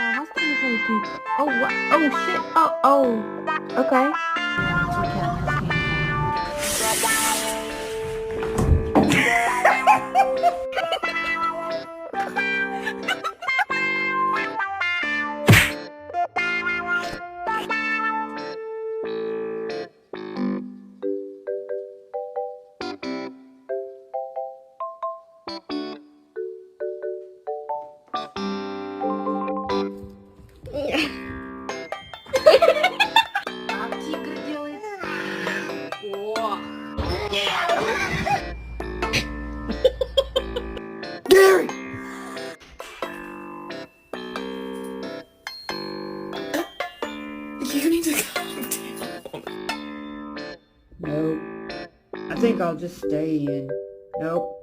How's the take? Oh, what? Oh, shit. Okay. That's where Katniss Gary! You need to calm down. Nope. I think I'll just stay in. Nope.